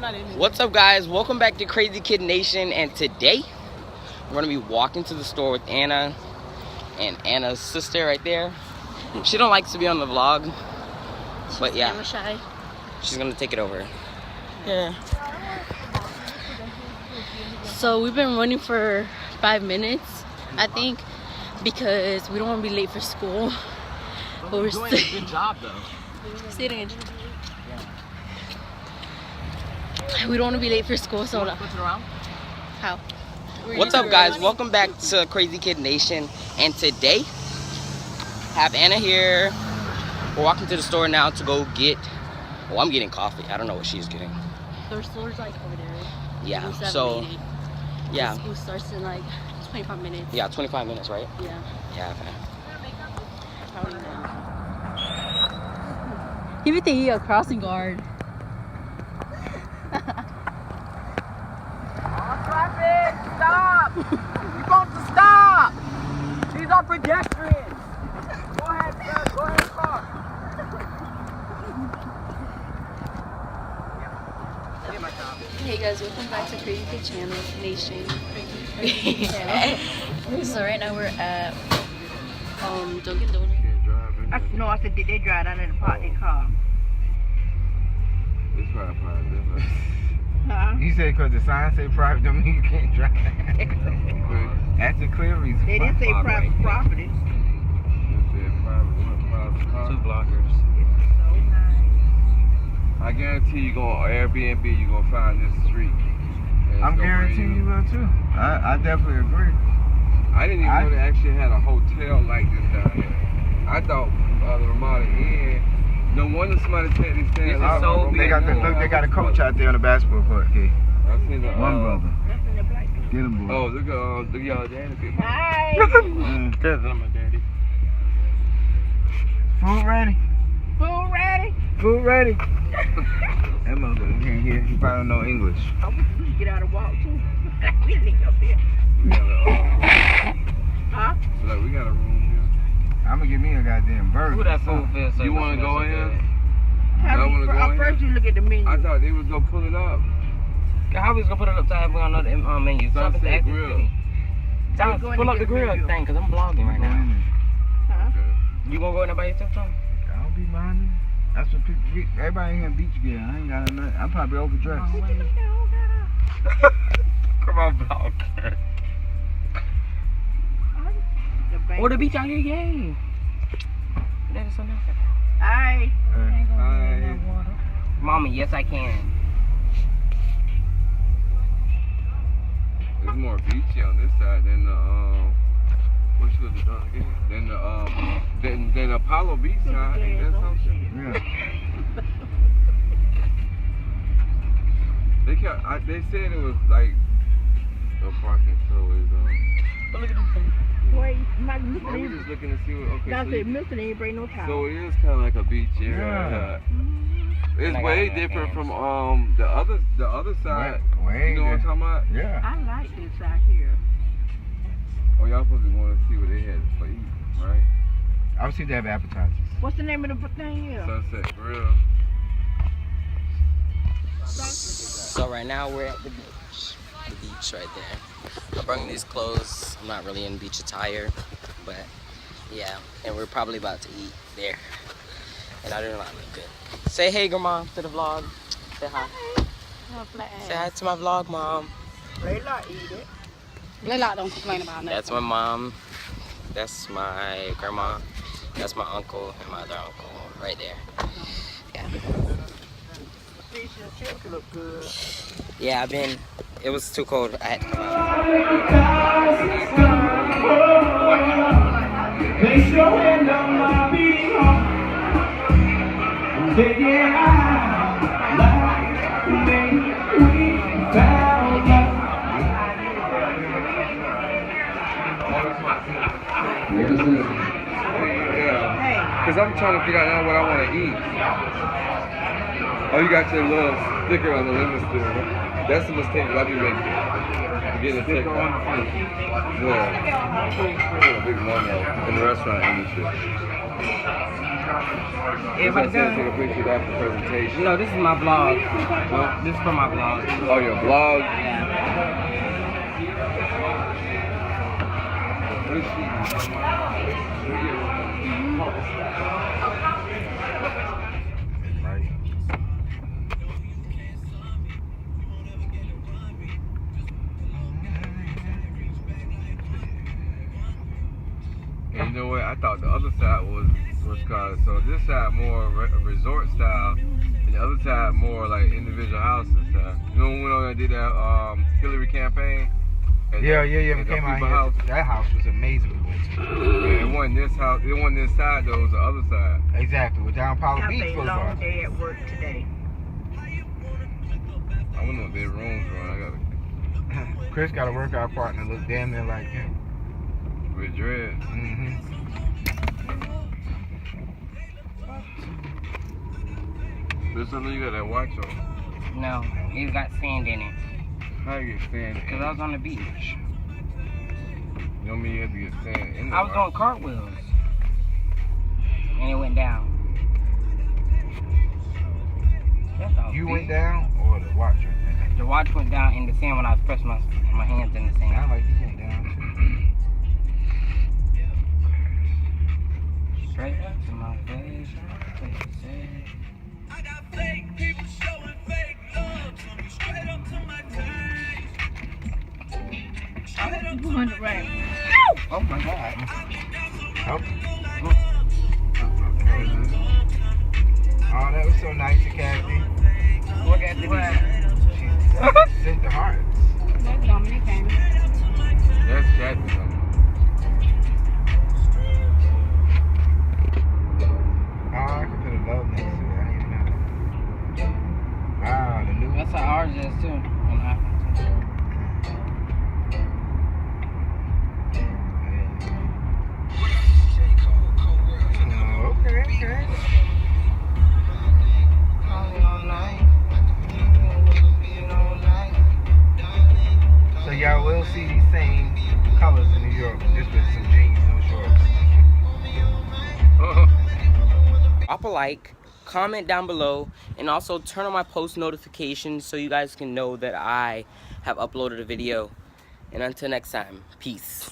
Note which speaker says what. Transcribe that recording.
Speaker 1: What's up, guys? Welcome back to Crazy Kid Nation, and today we're gonna be walking to the store with Anna and Anna's sister right there. She don't like to be on the vlog, but yeah, she's gonna take it over.
Speaker 2: Yeah. So we've been running for 5 minutes, I think, because we don't want to be late for school. But we're
Speaker 1: doing a good job though.
Speaker 2: Sitting. We don't want to be late for school, so how?
Speaker 1: What's up, guys? Welcome back to Crazy Kid Nation, and today have Anna here. We're walking to the store now to go get. Well, I'm getting coffee. I don't know what she's getting.
Speaker 2: Their store's like over there.
Speaker 1: Yeah. So yeah.
Speaker 2: School starts in like 25 minutes.
Speaker 1: Yeah, 25 minutes, right?
Speaker 2: Yeah.
Speaker 1: Yeah. Okay.
Speaker 2: He would think he's a crossing guard.
Speaker 1: Traffic, stop! You got to stop! These are pedestrians! Go ahead, sir. Go ahead, car.
Speaker 2: Hey guys, welcome back to Crazy Kid Channel Nation. So right now we're at Dunkin' Donuts.
Speaker 3: No, I said, did they drive out of the park their car?
Speaker 4: It's private different.
Speaker 3: Huh?
Speaker 4: You said because the sign say private, don't mean you can't drive. That's a clear reason.
Speaker 3: They didn't say private property.
Speaker 4: It said private car.
Speaker 1: 2 blockers.
Speaker 3: So nice.
Speaker 4: I guarantee you go on Airbnb, you're going to find this street. I'm guaranteeing you will too. I definitely agree. I didn't even know they actually had a hotel like this down here. I thought the Ramada Inn. No wonder somebody said this thing.
Speaker 5: They got a coach out there on the basketball court. Okay.
Speaker 4: I seen the
Speaker 5: One brother.
Speaker 3: That's in the black.
Speaker 5: Get him, boy.
Speaker 4: Oh, look at y'all daddy.
Speaker 3: Hi.
Speaker 4: That's my daddy.
Speaker 5: Food ready?
Speaker 3: Food ready?
Speaker 5: Food ready. That motherfucker can't hear. He probably don't know English.
Speaker 3: I wish we could get out and walk too. We didn't up here. Huh?
Speaker 4: Look, we got a room here.
Speaker 5: I'm gonna give me a goddamn burger.
Speaker 1: Who that food feel so
Speaker 4: You want to go in here?
Speaker 3: First you look at the menu.
Speaker 4: I thought they was gonna pull it up.
Speaker 1: How we gonna put it up to have we on the menu?
Speaker 4: Sunset Grill.
Speaker 1: Pull up the grill thing, cause I'm vlogging right now.
Speaker 3: Huh?
Speaker 4: Okay.
Speaker 1: You gonna go in there by yourself, John?
Speaker 5: I don't be minding. That's what people. Everybody in here beach gear. I ain't got nothing. I'm probably overdressed.
Speaker 1: Come on, vlog. Or the beach out here, yay! That is so nice.
Speaker 3: Hi.
Speaker 4: Hi.
Speaker 1: Mommy, yes I can.
Speaker 4: There's more beachy on this side than the what should have done again? Than Apollo Beach side. Ain't that something?
Speaker 5: Yeah.
Speaker 4: They said it was like no parking, so it's
Speaker 1: But look at this thing.
Speaker 3: Wait, my
Speaker 4: we
Speaker 3: Milton
Speaker 4: just looking to see what. Okay,
Speaker 3: Now
Speaker 4: so,
Speaker 3: say Milton ain't bring no towel.
Speaker 4: so it is kind of like a beach area. It's
Speaker 1: I
Speaker 4: way
Speaker 1: got my
Speaker 4: different
Speaker 1: hands.
Speaker 4: from the other side.
Speaker 5: Way
Speaker 4: You know what I'm talking about?
Speaker 5: Yeah.
Speaker 3: I like this out here.
Speaker 4: Oh, y'all supposed to want to see what they had for eat, right?
Speaker 5: Obviously they have appetizers.
Speaker 3: What's the name of the thing here?
Speaker 4: Sunset Grill.
Speaker 1: So right now we're at the beach. The beach right there. I brought these clothes. I'm not really in beach attire, but yeah. And we're probably about to eat there. And I do not look good. Say hey, grandma, to the vlog. Say hi. Say hi to my vlog, mom.
Speaker 3: Layla eat it.
Speaker 2: Layla don't complain about nothing.
Speaker 1: That's my mom. That's my grandma. That's my uncle and my other uncle right there. Yeah.
Speaker 3: Fish and chips look good.
Speaker 1: Yeah, it was too cold. I had to come out.
Speaker 6: Place your hand on my beating heart. Take it out like the day we found love.
Speaker 4: Yeah. Because I'm trying to figure out now what I want to eat. Oh, you got your little sticker on the lemon stick. That's the mistake I be making. Getting a sticker on the food. Yeah. Big money in the restaurant industry.
Speaker 1: Everybody
Speaker 4: I said
Speaker 1: done?
Speaker 4: take a picture of that for presentation.
Speaker 1: No, this is my vlog. This is for my vlog.
Speaker 4: Oh, your vlog? And you know what? I thought the other side was called. So this side more resort style, and the other side more like individual houses and stuff. You know when we went over and did that Hillary campaign?
Speaker 5: Yeah. We
Speaker 4: at
Speaker 5: came out
Speaker 4: people's
Speaker 5: here.
Speaker 4: house?
Speaker 5: That house was amazing. We went to.
Speaker 4: Yeah, it wasn't this house. It wasn't this side though. It was the other side.
Speaker 5: Exactly. We're down Apollo
Speaker 3: Have
Speaker 5: Beach
Speaker 3: a long
Speaker 5: Boulevard.
Speaker 3: day at work today.
Speaker 4: I wonder what their rooms were. I gotta
Speaker 5: Chris got a workout partner look damn near like him.
Speaker 4: with dreads. This you got that watch on.
Speaker 1: No, it's got sand in it.
Speaker 4: How you get sand?
Speaker 1: Because I was on the beach.
Speaker 4: You know me, you have to get sand in the
Speaker 1: I was doing cartwheels. And it went down. That's all
Speaker 5: You
Speaker 1: big.
Speaker 5: went down or the watch went down?
Speaker 1: The watch went down in the sand when I was pressing my hands in the sand.
Speaker 5: Sound like you went down too.
Speaker 1: Straight up to my face.
Speaker 6: I got fake people showing fake love to me, straight up to my face. Straight up to my face.
Speaker 1: Oh my God.
Speaker 5: Oh, that was so nice of Kathy.
Speaker 1: Look at the
Speaker 5: She sent the hearts.
Speaker 2: That's Dominican.
Speaker 4: That's Kathy.
Speaker 5: Oh, I could put a love next to it. I didn't even know. Wow, the new.
Speaker 1: That's how ours is too. On iPhone too.
Speaker 5: Oh, okay. So y'all will see these same colors in New York, just with some jeans and shorts.
Speaker 1: Drop a like, comment down below, and also turn on my post notifications so you guys can know that I have uploaded a video. And until next time, peace.